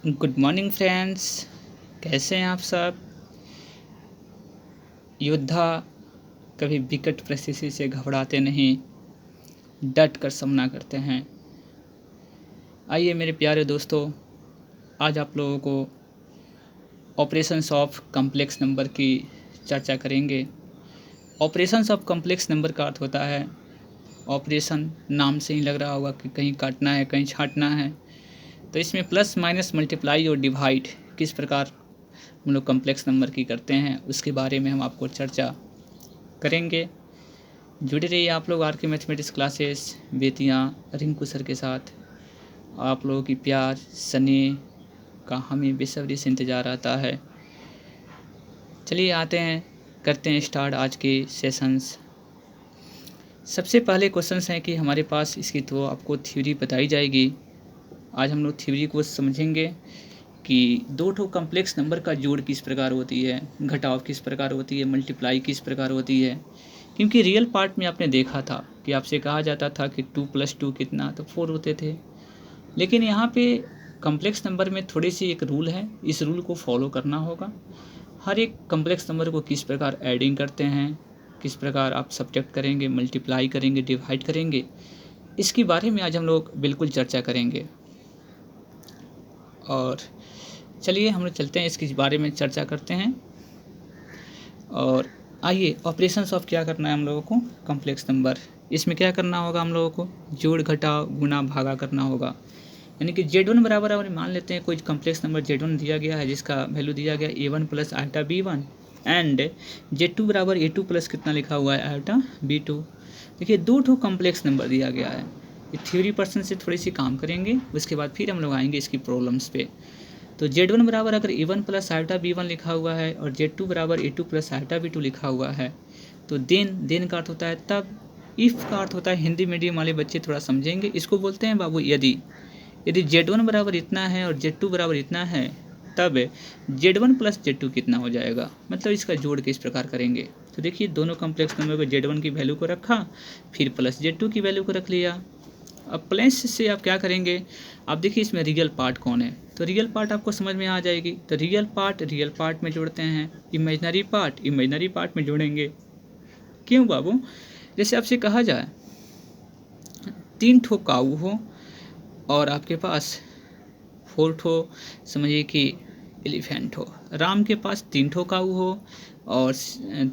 Good morning friends. कैसे हैं आप सब। योद्धा कभी विकट परिस्थिति से घबराते नहीं, डट कर सामना करते हैं। आइए मेरे प्यारे दोस्तों, आज आप लोगों को ऑपरेशंस ऑफ कॉम्प्लेक्स नंबर की चर्चा करेंगे। ऑपरेशंस ऑफ कॉम्प्लेक्स नंबर का अर्थ होता है ऑपरेशन। नाम से ही लग रहा होगा कि कहीं काटना है, कहीं छांटना है। तो इसमें प्लस माइनस मल्टीप्लाई और डिवाइड किस प्रकार हम लोग कॉम्प्लेक्स नंबर की करते हैं, उसके बारे में हम आपको चर्चा करेंगे। जुड़े रहिए आप लोग आर के mathematics classes Bettiah Rinku sir के साथ। आप लोगों की प्यार स्नेह का हमें बेसब्री से इंतज़ार आता है। चलिए आते हैं, करते हैं स्टार्ट आज के सेशंस। सबसे पहले क्वेश्चंस हैं कि हमारे पास इसकी तो आपको थ्योरी बताई जाएगी। आज हम लोग थ्योरी को समझेंगे कि दो ठो कॉम्प्लेक्स नंबर का जोड़ किस प्रकार होती है, घटाव किस प्रकार होती है, मल्टीप्लाई किस प्रकार होती है। क्योंकि रियल पार्ट में आपने देखा था कि आपसे कहा जाता था कि 2 + 2 कितना, तो 4 होते थे। लेकिन यहाँ पे कॉम्प्लेक्स नंबर में थोड़ी सी एक रूल है, इस रूल को फॉलो करना होगा। हर एक कॉम्प्लेक्स नंबर को किस प्रकार एडिंग करते हैं, किस प्रकार आप सब्ट्रैक्ट करेंगे, मल्टीप्लाई करेंगे, डिवाइड करेंगे, इसके बारे में आज हम लोग बिल्कुल चर्चा करेंगे। और चलिए हम लोग चलते हैं, इसके बारे में चर्चा करते हैं। और आइए, ऑपरेशंस ऑफ क्या करना है हम लोगों को, कॉम्प्लेक्स नंबर। इसमें क्या करना होगा हम लोगों को, जोड़ घटाव गुना भागा करना होगा। यानी कि Z1 बराबर और मान लेते हैं कोई कॉम्प्लेक्स नंबर Z1 दिया गया है, जिसका वैल्यू दिया गया A1 + iota B1 and Z2 बराबर A2 प्लस कितना लिखा हुआ है, आयोटा B2। देखिए दो ठो कॉम्प्लेक्स नंबर दिया गया है। ये थ्योरी पर्सन से थोड़ी सी काम करेंगे, उसके बाद फिर हम लोग आएंगे इसकी प्रॉब्लम्स पे। तो Z1 बराबर अगर A1 + आयोटा B1 लिखा हुआ है और Z2 बराबर A2 + आयोटा B2 लिखा हुआ है, तो देन का अर्थ होता है तब, इफ़ का अर्थ होता है, हिंदी मीडियम वाले बच्चे थोड़ा समझेंगे, इसको बोलते हैं बाबू यदि Z1 बराबर इतना है और Z2 बराबर इतना है, तब Z1 + Z2 कितना हो जाएगा, मतलब इसका जोड़ किस प्रकार करेंगे। तो देखिए दोनों कॉम्प्लेक्स नंबर को Z1 की वैल्यू को रखा, फिर प्लस Z2 की वैल्यू को रख लिया। अब प्लस से आप क्या करेंगे, आप देखिए इसमें रियल पार्ट कौन है, तो रियल पार्ट आपको समझ में आ जाएगी। तो रियल पार्ट में जोड़ते हैं, इमेजनरी पार्ट में जोड़ेंगे। क्यों बाबू, जैसे आपसे कहा जाए 3 ठो काऊ हो और आपके पास 4 ठो समझिए कि एलिफेंट हो। राम के पास 3 ठो काऊ हो और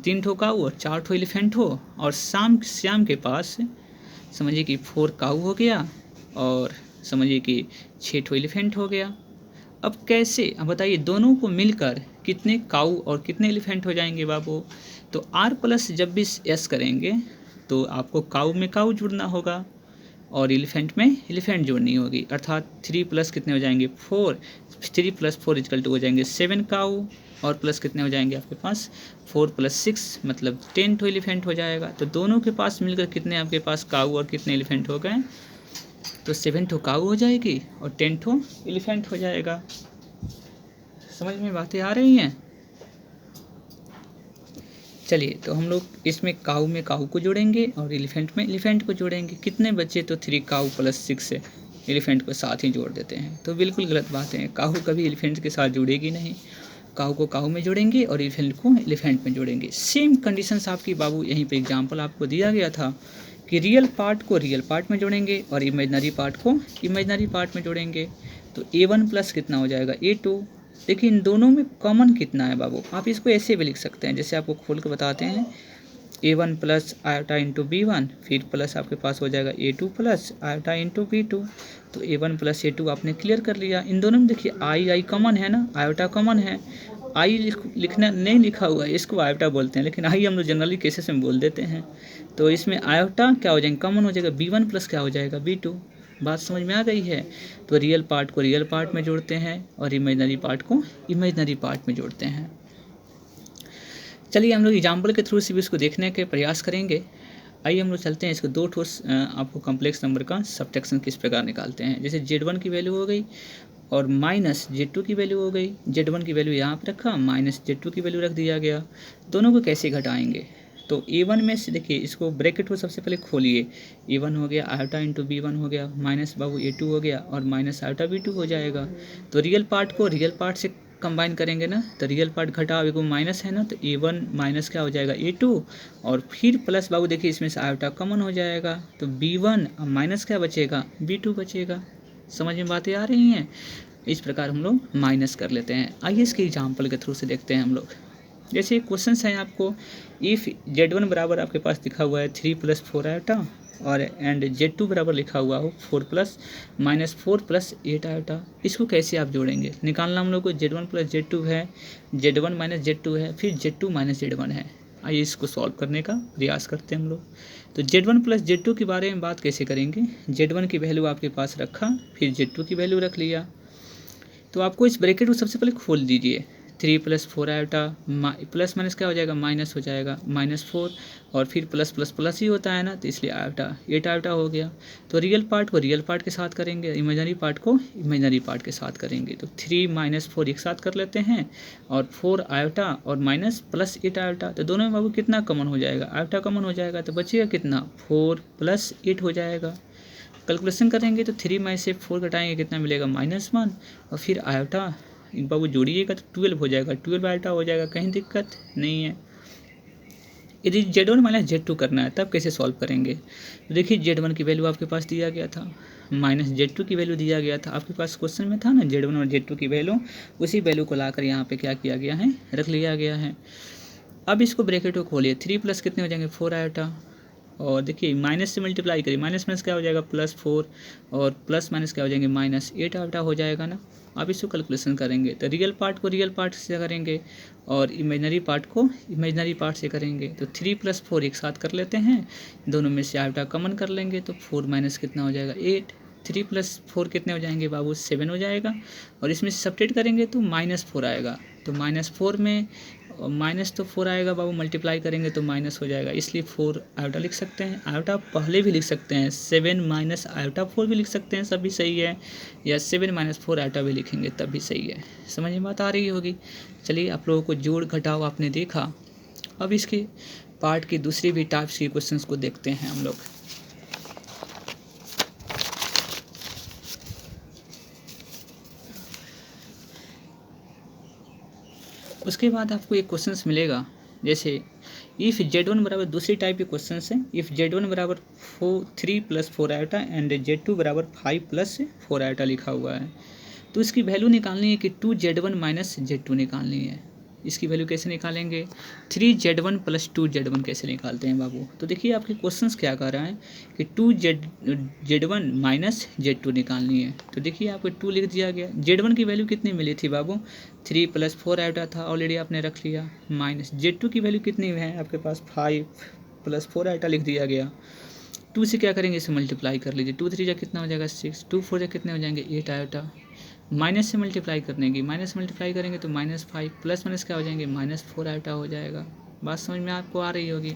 3 ठो काऊ और 4 ठो एलिफेंट हो, और श्याम के पास समझिए कि 4 काऊ हो गया और समझिए कि 6 ठो एलिफेंट हो गया। अब कैसे, अब बताइए दोनों को मिलकर कितने काऊ और कितने एलिफेंट हो जाएंगे बाबू। तो R+ जब भी S करेंगे तो आपको काऊ में काऊ जुड़ना होगा और एलिफेंट में एलिफेंट जोड़नी होगी, अर्थात 3+ कितने हो जाएंगे, 4। 3 + 4 = हो जाएंगे 7 काऊ, और प्लस कितने हो जाएंगे आपके पास, 4 + 6 मतलब 10 ठो एलिफेंट हो जाएगा। तो दोनों के पास मिलकर कितने आपके पास काऊ और कितने एलिफेंट हो गए, तो 7 ठो काऊ हो जाएगी और 10 ठो एलिफेंट हो जाएगा। समझ में बातें आ रही हैं। चलिए तो हम लोग इसमें काऊ में काऊ को जोड़ेंगे और एलिफेंट में एलिफेंट को जोड़ेंगे। कितने बच्चे, तो 3 काऊ + 6 एलिफेंट को साथ ही जोड़ देते हैं, तो बिल्कुल गलत बात है। काऊ कभी एलिफेंट के साथ जुड़ेगी नहीं, काऊ को काऊ में जोड़ेंगे और एलिफेंट को एलिफेंट में जोड़ेंगे। सेम कंडीशंस आपकी बाबू यहीं पे एग्जांपल आपको दिया गया था कि रियल पार्ट को रियल पार्ट में जोड़ेंगे और इमेजनरी पार्ट को इमेजनरी पार्ट में जोड़ेंगे। तो A1 + कितना हो जाएगा, A2। देखिए इन दोनों में कॉमन कितना है बाबू, आप इसको ऐसे भी लिख सकते हैं, जैसे आपको खोल के बताते हैं। A1 + आयोटा × B1, फिर प्लस आपके पास हो जाएगा A2 + आयोटा × B2। तो A1 + A2 आपने क्लियर कर लिया। इन दोनों में देखिए आई कॉमन है ना, आयोटा कॉमन है। आई लिखना नहीं लिखा हुआ है, इसको आयोटा बोलते हैं, लेकिन आई हम लोग जनरली केसेस में बोल देते हैं। तो इसमें आयोटा क्या हो जाएंगे, कॉमन हो जाएगा। B1 + क्या हो जाएगा, B2। बात समझ में आ गई है। तो रियल पार्ट को रियल पार्ट में जोड़ते हैं और इमेजनरी पार्ट को इमेजनरी पार्ट में जोड़ते हैं। चलिए हम लोग एग्जाम्पल के थ्रू से भी इसको देखने के प्रयास करेंगे। आइए हम लोग चलते हैं, इसको दो ठोस आपको कॉम्प्लेक्स नंबर का सब्ट्रैक्शन किस प्रकार निकालते हैं। जैसे Z1 की वैल्यू हो गई और -Z2 की वैल्यू हो गई। Z1 की वैल्यू यहाँ पर रखा, -Z2 की वैल्यू रख दिया गया। दोनों को कैसे घटाएंगे, तो A1 में से देखिए इसको ब्रैकेट को सबसे पहले खोलिए, A1 हो गया आयोटा इंटू B1 हो गया माइनस बाबू A2 हो गया और माइनस आयोटा B2 हो जाएगा। तो रियल पार्ट को रियल पार्ट से कंबाइन करेंगे ना, तो रियल पार्ट घटाओ, एक माइनस है ना, तो A1 माइनस क्या हो जाएगा A2 और फिर प्लस बाबू देखिए इसमें से आयोटा कॉमन हो जाएगा, तो B1 और माइनस क्या बचेगा B2 बचेगा। समझ में बातें आ रही हैं? इस प्रकार हम लोग माइनस कर लेते हैं। आइए इसके एग्जाम्पल के थ्रू से देखते हैं हम लोग। जैसे क्वेश्चन है आपको, इफ़ Z1 बराबर आपके पास लिखा हुआ है 3 + 4 आयोटा और एंड Z2 बराबर लिखा हुआ हो 4 + -4 + 8 आयोटा। इसको कैसे आप जोड़ेंगे? निकालना हम लोग को Z1 + Z2 है, Z1 - Z2 है, फिर Z2 - Z1 है। आइए इसको सॉल्व करने का प्रयास करते हैं हम लोग। तो Z1 + Z2 के बारे में बात कैसे करेंगे? Z1 की वैल्यू आपके पास रखा, फिर Z2 की वैल्यू रख लिया। तो आपको इस ब्रैकेट को सबसे पहले खोल दीजिए, 3 + 4 आयोटा प्लस माइनस क्या हो जाएगा माइनस हो जाएगा, -4 और फिर प्लस प्लस प्लस ही होता है ना, तो इसलिए आयोटा 8 आयोटा हो गया। तो रियल पार्ट को रियल पार्ट के साथ करेंगे, इमेजनरी पार्ट को इमेजनरी पार्ट के साथ करेंगे। तो 3 - 4 एक साथ कर लेते हैं और 4 आयोटा और माइनस प्लस 8 आयोटा, तो दोनों में बाबू कितना कॉमन हो जाएगा? आयोटा कॉमन हो जाएगा, तो बचेगा कितना 4 + 8 हो जाएगा। कैलकुलेशन करेंगे तो 3 में से 4 घटाएंगे कितना मिलेगा -1 और फिर आयोटा बाबू जोड़िएगा तो 12 हो जाएगा, 12 आयोटा हो जाएगा, कहीं दिक्कत नहीं है। यदि Z1 - Z2 करना है तब कैसे सॉल्व करेंगे? तो देखिए Z1 की वैल्यू आपके पास दिया गया था, माइनस Z2 की वैल्यू दिया गया था, आपके पास क्वेश्चन में था ना Z1 और Z2 की वैल्यू, उसी वैल्यू को लाकर यहाँ पे क्या किया गया है, रख लिया गया है। अब इसको ब्रैकेट को खोलिए, 3 प्लस कितने हो जाएंगे 4 आयोटा और देखिए माइनस से मल्टीप्लाई करिए, माइनस माइनस क्या हो जाएगा +4 और प्लस माइनस क्या हो जाएंगे -8 आयोटा हो जाएगा ना। अब इसको कैलकुलेशन करेंगे तो रियल पार्ट को रियल पार्ट से करेंगे और इमेजनरी पार्ट को इमेजनरी पार्ट से करेंगे। तो 3 + 4 एक साथ कर लेते हैं, दोनों में से आयोटा कॉमन कर लेंगे तो 4 माइनस कितना हो जाएगा 8, 3 + 4 कितने हो जाएंगे बाबू 7 हो जाएगा और इसमें सब्ट्रैक्ट करेंगे तो -4 आएगा। तो -4 में माइनस तो 4 आएगा बाबू, मल्टीप्लाई करेंगे तो माइनस हो जाएगा, इसलिए 4 आयोटा लिख सकते हैं। आयोटा पहले भी लिख सकते हैं, 7 - आयोटा 4 भी लिख सकते हैं, सब भी सही है, या 7 - 4 आयोटा भी लिखेंगे तब भी सही है। समझ में बात आ रही होगी। चलिए आप लोगों को जोड़ घटाव आपने देखा, अब इसके पार्ट की दूसरी भी टाइप्स के क्वेश्चंस को देखते हैं हम लोग। उसके बाद आपको एक क्वेश्चंस मिलेगा, जैसे इफ़ Z1 बराबर दूसरी टाइप के क्वेश्चन है, इफ़ Z1 बराबर 3 + 4 आयोटा एंड Z2 बराबर 5 + 4 आयोटा लिखा हुआ है। तो इसकी वैल्यू निकालनी है कि 2Z1 - Z2 निकालनी है। इसकी वैल्यू कैसे निकालेंगे? 3Z1 + 2Z1 कैसे निकालते हैं बाबू? तो देखिए आपके क्वेश्चंस क्या कह रहा है कि 2Z1 - Z2 निकालनी है। तो देखिए आपको 2 लिख दिया गया, Z1 की वैल्यू कितनी मिली थी बाबू? 3 + 4 आयोटा था, ऑलरेडी आपने रख लिया, माइनस Z2 की वैल्यू कितनी है आपके पास 5 + 4 आयोटा लिख दिया गया। 2 से क्या करेंगे, इसे मल्टीप्लाई कर लीजिए, 2 3 जा कितना हो जाएगा 6, 2 4 जा कितने हो जाएंगे 8 आयोटा। माइनस से मल्टीप्लाई करने की, माइनस मल्टीप्लाई करेंगे तो -5 प्लस माइनस क्या हो जाएंगे -4 आयोटा हो जाएगा। बात समझ में आपको आ रही होगी।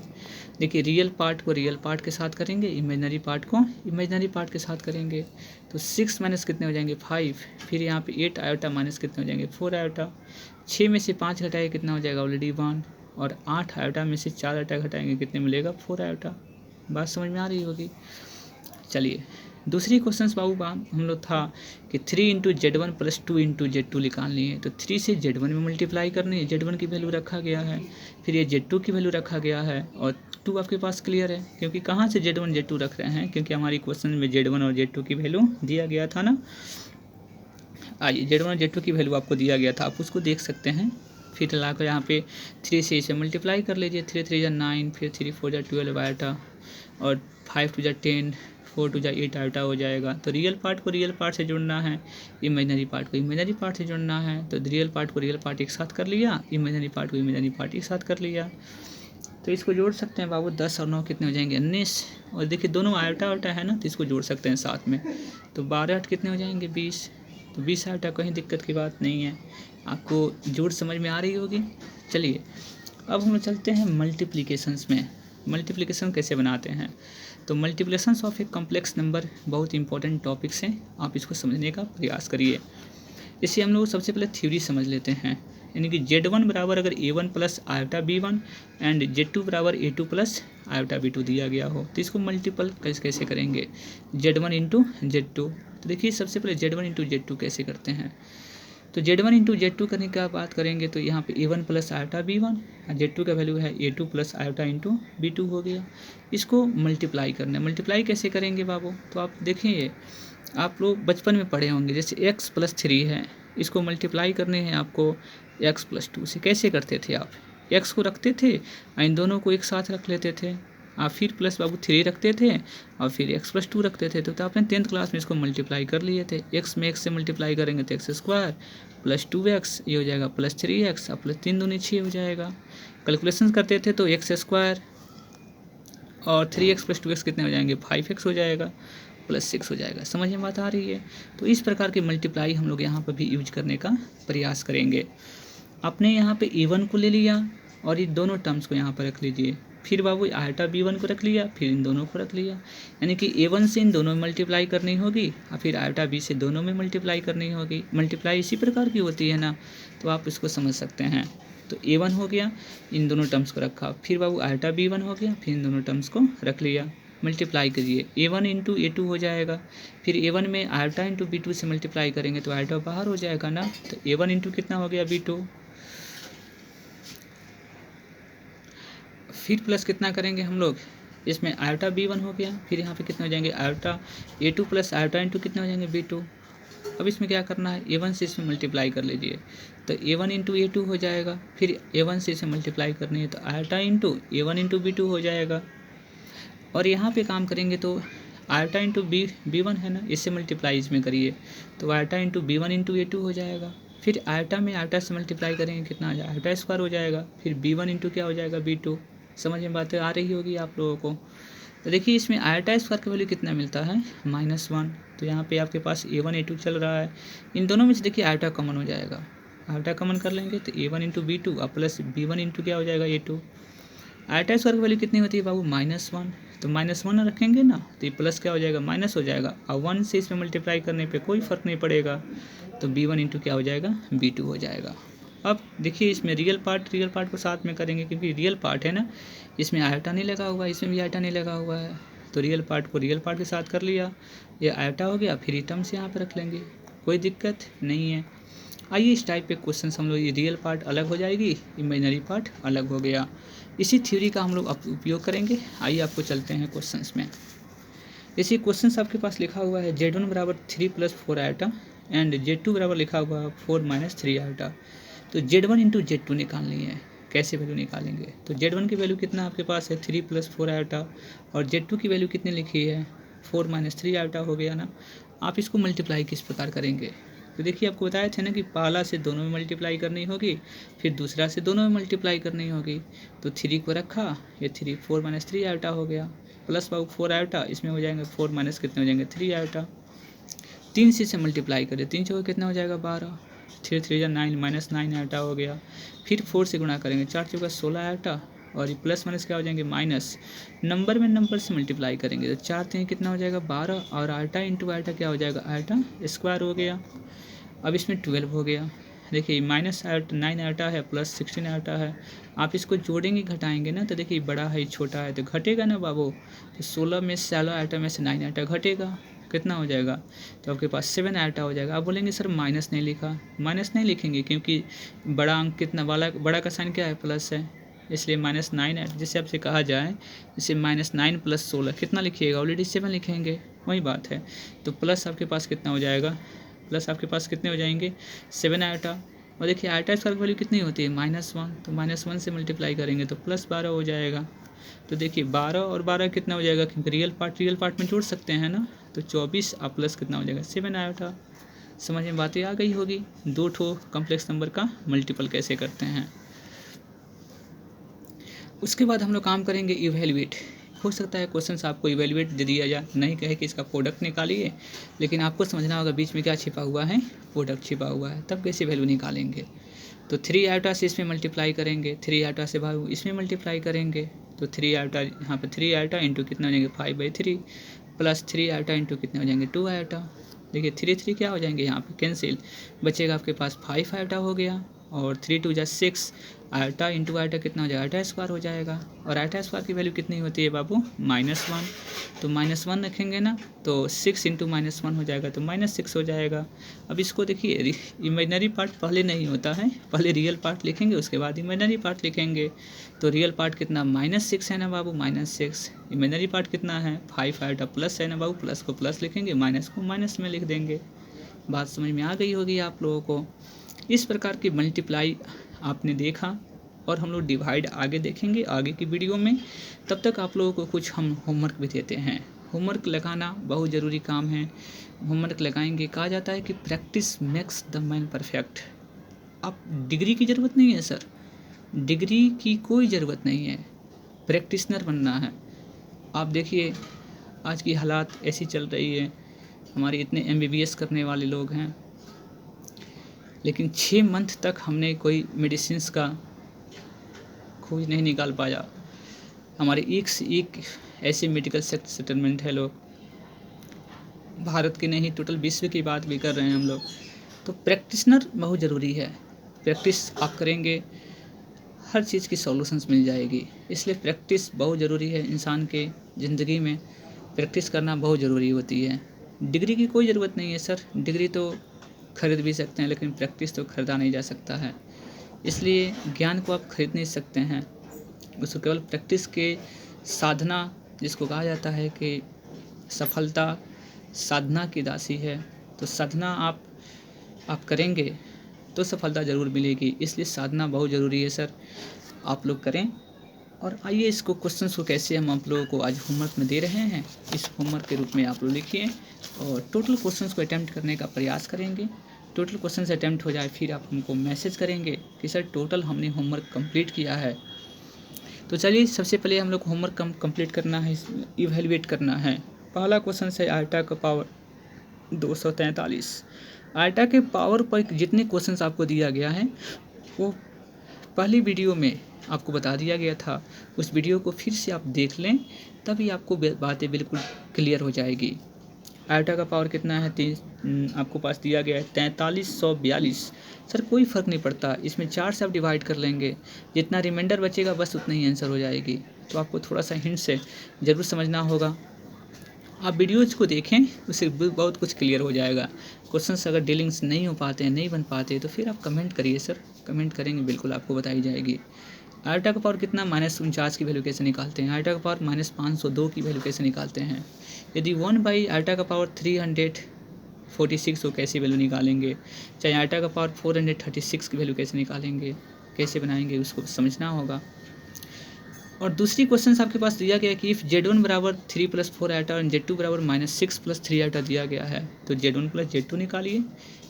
देखिए रियल पार्ट को रियल पार्ट के साथ करेंगे, इमेजनरी पार्ट को इमेजनरी पार्ट के साथ करेंगे। तो 6 माइनस कितने हो जाएंगे 5, फिर यहाँ पे 8 आयोटा माइनस कितने हो जाएंगे 4 आयोटा। 6 में से 5 घटाएंगे कितना हो जाएगा ऑलरेडी 1 और 8 आयोटा में से 4 आयोटा घटाएंगे कितने मिलेगा 4 आयोटा। बात समझ में आ रही होगी। चलिए दूसरी क्वेश्चन बाबू बात हम लोग था कि 3 × Z1 + 2 × Z2 निकालनी है। तो 3 से Z1 में मल्टीप्लाई करनी है, Z1 की वैल्यू रखा गया है, फिर ये Z2 की वैल्यू रखा गया है और 2 आपके पास क्लियर है, क्योंकि कहाँ से Z1 Z2 रख रहे हैं, क्योंकि हमारी क्वेश्चन में Z1 और Z2 की वैल्यू दिया गया था ना। आइए Z1 और Z2 की वैल्यू आपको दिया गया था, आप उसको देख सकते हैं। फिर लाकर यहाँ पे 3 से इसे मल्टीप्लाई कर लीजिए, 3 3 = 9, फिर 3 4 = 12 आयोटा और 5 2 = 10, 4 2 = 8 आयोटा हो जाएगा। तो रियल पार्ट को रियल पार्ट से जोड़ना है, इमेजनरी पार्ट को इमेजनरी पार्ट से जोड़ना है। तो रियल पार्ट को रियल पार्ट एक साथ कर लिया, इमेजनरी पार्ट को इमेजनरी पार्ट एक साथ कर लिया। तो इसको जोड़ सकते हैं बाबू, 10 और 9 कितने हो जाएंगे 19। और देखिए दोनों आयोटा आयोटा है ना, तो इसको जोड़ सकते हैं साथ में। तो 12 8 कितने हो जाएंगे 20। तो 20 आयोटा, कहीं दिक्कत की बात नहीं है, आपको जोड़ समझ में आ रही होगी। चलिए अब हम चलते हैं मल्टीप्लिकेशंस में। मल्टीप्लिकेशन कैसे बनाते हैं? तो multiplications of a complex number बहुत इंपॉर्टेंट टॉपिक्स हैं, आप इसको समझने का प्रयास करिए। इसे हम लोग सबसे पहले थ्योरी समझ लेते हैं। यानी कि Z1 बराबर अगर A1 plus iota B1 and Z2 बराबर A2 प्लस आयोटा B2 दिया गया हो तो इसको मल्टीपल कैसे करेंगे, Z1 इंटू Z2। तो देखिए सबसे पहले Z1 इंटू Z2 कैसे करते हैं, तो Z1 इंटू Z2 करने की बात करेंगे तो यहाँ पे A1 प्लस आयोटा B1 और Z2 का वैल्यू है A2 plus iota into B2 हो गया। इसको मल्टीप्लाई करना है, मल्टीप्लाई कैसे करेंगे बाबू, तो आप देखिए आप लोग बचपन में पढ़े होंगे, जैसे x प्लस 3 है, इसको मल्टीप्लाई करने हैं आपको x प्लस 2 से। कैसे करते थे आप, x को रखते थे और इन दोनों को एक साथ रख लेते थे, आप फिर प्लस बाबू 3 रखते थे और फिर x प्लस 2 रखते थे। तो आपने 10th क्लास में इसको मल्टीप्लाई कर लिए थे, x में x से मल्टीप्लाई करेंगे तो x स्क्वायर प्लस 2x ये हो जाएगा प्लस 3x और प्लस 3 दूनी 6 हो जाएगा। कैलकुलेशन करते थे तो x स्क्वायर और 3x प्लस 2x कितने हो जाएंगे, 5x हो जाएगा प्लस 6 हो जाएगा। समझ में बात आ रही है। तो इस प्रकार की मल्टीप्लाई हम लोग यहाँ पर भी यूज करने का प्रयास करेंगे। आपने यहाँ पे A1 को ले लिया और ये दोनों टर्म्स को यहाँ पर रख लीजिए, फिर बाबू आयोटा B1 को रख लिया, फिर इन दोनों को रख लिया, यानी कि A1 से इन दोनों में मल्टीप्लाई करनी होगी और फिर आयोटा B से दोनों में मल्टीप्लाई करनी होगी। मल्टीप्लाई इसी प्रकार की होती है ना, तो आप इसको समझ सकते हैं। तो A1 हो गया, इन दोनों टर्म्स को रखा, फिर बाबू आयोटा B1 हो गया, फिर इन दोनों टर्म्स को रख लिया, मल्टीप्लाई करिए, A1 इंटू A2 हो जाएगा, फिर A1 में आयोटा इंटू B2 से मल्टीप्लाई करेंगे तो आयोटा बाहर हो जाएगा ना, तो A1 इंटू कितना हो गया B2, फिर प्लस कितना करेंगे हम लोग, इसमें आयोटा B1 हो गया, फिर यहाँ पे कितने हो जाएंगे iota A2 plus iota into कितने हो जाएंगे B2। अब इसमें क्या करना है, A1 से इसमें मल्टीप्लाई कर लीजिए तो A1 इंटू A2 हो जाएगा, फिर A1 से इसे मल्टीप्लाई करनी है तो iota into A1 into B2 हो जाएगा। और यहाँ पे काम करेंगे तो आयोटा इंटू B1 है ना, इससे मल्टीप्लाई इसमें करिए तो iota into B1 into A2 हो जाएगा, फिर आयोटा में आयोटा से मल्टीप्लाई करेंगे कितना आ जाएगा, आयोटा स्क्वायर हो जाएगा, फिर B1 इंटू क्या हो जाएगा B2। समझ में बातें आ रही होगी आप लोगों को। तो देखिए इसमें आयोटा स्क्वायर का वैल्यू कितना मिलता है -1, तो यहाँ पे आपके पास A1 A2 चल रहा है, इन दोनों में से देखिए आयोटा कॉमन हो जाएगा, आयोटा कॉमन कर लेंगे तो A1 इंटू B2 और प्लस B1 इंटू क्या हो जाएगा A2। आयोटा स्क्वायर की वैल्यू कितनी होती है बाबू -1, तो -1 रखेंगे ना तो ये प्लस क्या हो जाएगा माइनस हो जाएगा, और 1 से इसमें मल्टीप्लाई करने पे कोई फ़र्क नहीं पड़ेगा, तो B1 इंटू क्या हो जाएगा B2 हो जाएगा। अब देखिए इसमें रियल पार्ट को साथ में करेंगे, क्योंकि रियल पार्ट है ना, इसमें आयोटा नहीं लगा हुआ है, इसमें भी आयोटा नहीं लगा हुआ है, तो रियल पार्ट को रियल पार्ट के साथ कर लिया, ये आयोटा हो गया, फिर टर्म्स यहाँ पर रख लेंगे, कोई दिक्कत नहीं है। आइए इस टाइप पे क्वेश्चन हम लोग, ये रियल पार्ट अलग हो जाएगी, इमेजिनरी पार्ट अलग हो गया, इसी थ्योरी का हम लोग उपयोग करेंगे। आइए आपको चलते हैं क्वेश्चंस में। इसी क्वेश्चंस आपके पास लिखा हुआ है Z1 बराबर 3 प्लस 4 आयोटा एंड Z2 बराबर लिखा हुआ है 4 माइनस 3 आयोटा। तो Z1 इंटू Z2 निकालनी है, कैसे वैल्यू निकालेंगे, तो Z1 की वैल्यू कितना आपके पास है 3 प्लस 4 आयोटा और Z2 की वैल्यू कितनी लिखी है 4 माइनस 3 आयोटा हो गया ना। आप इसको मल्टीप्लाई किस प्रकार करेंगे, तो देखिए आपको बताया था ना कि पहला से दोनों में मल्टीप्लाई करनी होगी, फिर दूसरा से दोनों में मल्टीप्लाई करनी होगी, तो 3 को रखा, ये 3 4 माइनस 3 आयोटा हो गया, प्लस बाबू 4 आयोटा, इसमें हो जाएंगे 4 माइनस कितने हो जाएंगे 3 आयोटा, 3 से मल्टीप्लाई करें, 3 चौके कितना हो जाएगा 12, 3 3 9 माइनस 9 आयोटा हो गया, फिर 4 से गुणा करेंगे, 4 चौका 16 आयोटा, और ये प्लस माइनस क्या हो जाएंगे माइनस, नंबर में नंबर से मल्टीप्लाई करेंगे तो 4 3 कितना हो जाएगा 12, और आयोटा इंटू आयोटा क्या हो जाएगा आयोटा स्क्वायर हो गया। अब इसमें 12 हो गया, देखिए माइनस 9 आयोटा है प्लस 16 आयोटा है, आप इसको जोड़ेंगे घटाएंगे ना, तो देखिए बड़ा है छोटा है तो घटेगा ना बाबू, तो 16 में 16 आयोटा में से 9 आयोटा घटेगा, कितना हो जाएगा, तो आपके पास 7 आयोटा हो जाएगा। आप बोलेंगे सर माइनस नहीं लिखा, माइनस नहीं लिखेंगे क्योंकि बड़ा अंक कितना वाला, बड़ा का साइन क्या है प्लस है, इसलिए -9 जिससे आपसे कहा जाए, जैसे -9 प्लस 16 कितना लिखिएगा, ऑलरेडी 7 लिखेंगे, वही बात है। तो प्लस आपके पास कितना हो जाएगा, प्लस आपके पास कितने हो जाएंगे 7 आयोटा, और देखिए आयोटा स्क्वायर की वैल्यू कितनी होती है -1, तो -1 से मल्टीप्लाई करेंगे तो प्लस 12 हो जाएगा। तो देखिए 12 और 12 कितना हो जाएगा, क्योंकि रियल पार्ट में जोड़ सकते हैं ना, तो 24 और प्लस कितना हो जाएगा 7 आयोटा। समझ में बातें आ गई होगी, 2 ठो कॉम्प्लेक्स नंबर का मल्टीपल कैसे करते हैं। उसके बाद हम लोग काम करेंगे इवेल्युएट। हो सकता है क्वेश्चन आपको इवेल्युएट दे दिया जाए, नहीं कहे कि इसका प्रोडक्ट निकालिए, लेकिन आपको समझना होगा बीच में क्या छिपा हुआ है, प्रोडक्ट छिपा हुआ है, तब कैसे वैल्यू निकालेंगे। तो 3 आयोटा से इसमें मल्टीप्लाई करेंगे, 3 आयोटा से भाई इसमें मल्टीप्लाई करेंगे, तो 3 आयोटा यहाँ पे 3 आयोटा इंटू कितना हो जाएंगे 5/3 प्लस 3 आयोटा इंटू कितने हो जाएंगे 2 आयोटा। देखिए 3 3 क्या हो जाएंगे यहाँ पे कैंसिल, बचेगा आपके पास 5 आयोटा हो गया, और 3 × 2 = 6, आयटा इंटू आयटा कितना हो जाएगा, आयटा स्क्वायर हो जाएगा। और आयटा स्क्वायर की वैल्यू कितनी होती है बाबू, -1, तो -1 रखेंगे ना तो 6 × -1 हो जाएगा, तो -6 हो जाएगा। अब इसको देखिए, इमेजनरी पार्ट पहले नहीं होता है, पहले रियल पार्ट लिखेंगे उसके बाद इमेजनरी पार्ट लिखेंगे। तो रियल पार्ट कितना, -6 है ना बाबू, -6। इमेजनरी पार्ट कितना है, 5, आयटा प्लस है ना बाबू, प्लस को प्लस लिखेंगे, माइनस को माइनस में लिख देंगे। बात समझ में आ गई होगी आप लोगों को। इस प्रकार की मल्टीप्लाई आपने देखा, और हम लोग डिवाइड आगे देखेंगे आगे की वीडियो में। तब तक आप लोगों को कुछ हम होमवर्क भी देते हैं। होमवर्क लगाना बहुत ज़रूरी काम है। होमवर्क लगाएंगे, कहा जाता है कि practice makes the man perfect. अब डिग्री की ज़रूरत नहीं है सर, डिग्री की कोई ज़रूरत नहीं है, प्रैक्टिशनर बनना है। आप देखिए आज की हालात ऐसी चल रही है, हमारे इतने MBBS करने वाले लोग हैं, लेकिन 6 मंथ तक हमने कोई मेडिसिन्स का खोज नहीं निकाल पाया। हमारे एक से एक ऐसे मेडिकल सेटलमेंट है, लोग भारत के नहीं टोटल विश्व की बात भी कर रहे हैं हम लोग। तो प्रैक्टिशनर बहुत ज़रूरी है। प्रैक्टिस आप करेंगे, हर चीज़ की सॉल्यूशंस मिल जाएगी। इसलिए प्रैक्टिस बहुत ज़रूरी है इंसान के ज़िंदगी में, प्रैक्टिस करना बहुत ज़रूरी होती है। डिग्री की कोई ज़रूरत नहीं है सर, डिग्री तो खरीद भी सकते हैं, लेकिन प्रैक्टिस तो खरीदा नहीं जा सकता है। इसलिए ज्ञान को आप खरीद नहीं सकते हैं, उसको केवल प्रैक्टिस के साधना, जिसको कहा जाता है कि सफलता साधना की दासी है। तो साधना आप करेंगे तो सफलता ज़रूर मिलेगी। इसलिए साधना बहुत ज़रूरी है सर, आप लोग करें। और आइए इसको क्वेश्चंस को कैसे हम आप लोगों को आज होमवर्क में दे रहे हैं, इस होमवर्क के रूप में आप लोग लिखिए और टोटल क्वेश्चंस को अटैम्प्ट करने का प्रयास करेंगे। टोटल क्वेश्चंस अटैम्प्ट हो जाए फिर आप हमको मैसेज करेंगे कि सर टोटल हमने होमवर्क कंप्लीट किया है। तो चलिए सबसे पहले हम लोग होमवर्क कंप्लीट करना है, इवैल्यूएट करना है। पहला क्वेश्चन है आयटा का पावर 243। आयटा के पावर पर जितने क्वेश्चंस आपको दिया गया है वो पहली वीडियो में आपको बता दिया गया था। उस वीडियो को फिर से आप देख लें, तभी आपको बातें बिल्कुल क्लियर हो जाएगी। आयटा का पावर कितना है, आपको पास दिया गया है 4342। सर कोई फ़र्क नहीं पड़ता, इसमें 4 से आप डिवाइड कर लेंगे, जितना रिमाइंडर बचेगा बस उतना ही आंसर हो जाएगी। तो आपको थोड़ा सा हिंट से ज़रूर समझना होगा। आप वीडियोज़ को देखें, उससे बहुत कुछ क्लियर हो जाएगा। क्वेश्चंस अगर डीलिंग्स नहीं हो पाते हैं, नहीं बन पाते, तो फिर आप कमेंट करिए सर, कमेंट करेंगे बिल्कुल आपको बताई जाएगी। आयटा का पावर कितना, -49 की वैल्यू कैसे निकालते हैं। आयटा का पावर -502 की वैल्यू कैसे निकालते हैं। यदि 1 आयटा का पावर 346 हो कैसे वैल्यू निकालेंगे। चाहे आयटा का पावर 436 की वैल्यू कैसे निकालेंगे, कैसे बनाएंगे, उसको समझना होगा। और दूसरी क्वेश्चन आपके पास दिया गया है कि इफ़ Z1 = 3 + 4 आयटा और Z2 = -6 + 3 आयटा दिया गया है, तो Z1 + Z2 निकालिए।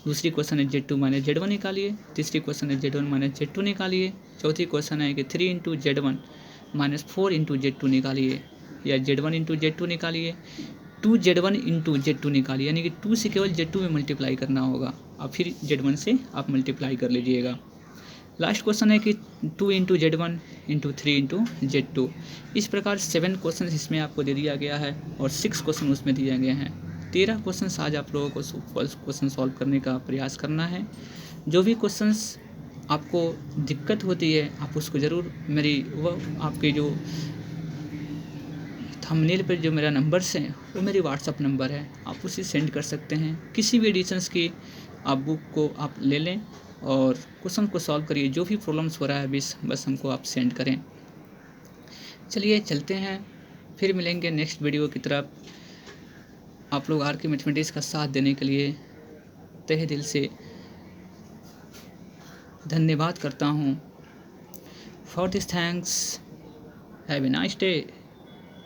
दूसरी क्वेश्चन है Z2 - Z1 निकालिए। तीसरी क्वेश्चन है Z1 - Z2 निकालिए। चौथी क्वेश्चन है कि 3 × Z1 - 4 × Z2 निकालिए, या Z1 × Z2 निकालिए, 2Z1 × Z2 निकालिए। यानी कि 2 से केवल Z2 में मल्टीप्लाई करना होगा, और फिर Z1 से आप मल्टीप्लाई कर लीजिएगा। लास्ट क्वेश्चन है कि 2 × Z1 × 3 × Z2। इस प्रकार 7 क्वेश्चन इसमें आपको दे दिया गया है और 6 क्वेश्चन उसमें दिए गए हैं। 13 क्वेश्चन आज आप लोगों को क्वेश्चन सॉल्व करने का प्रयास करना है। जो भी क्वेश्चंस आपको दिक्कत होती है आप उसको ज़रूर आपके जो थंबनेल पर जो मेरा नंबर्स हैं वो मेरी व्हाट्सअप नंबर है, आप उसे सेंड कर सकते हैं। किसी भी एडिशंस की आप बुक को आप ले लें और क्वेश्चन को सॉल्व करिए। जो भी प्रॉब्लम्स हो रहा है बस हमको आप सेंड करें। चलिए चलते हैं, फिर मिलेंगे नेक्स्ट वीडियो की तरफ। आप लोग आर के मैथमेटिक्स का साथ देने के लिए तहे दिल से धन्यवाद करता हूँ। For this thanks, have a nice day.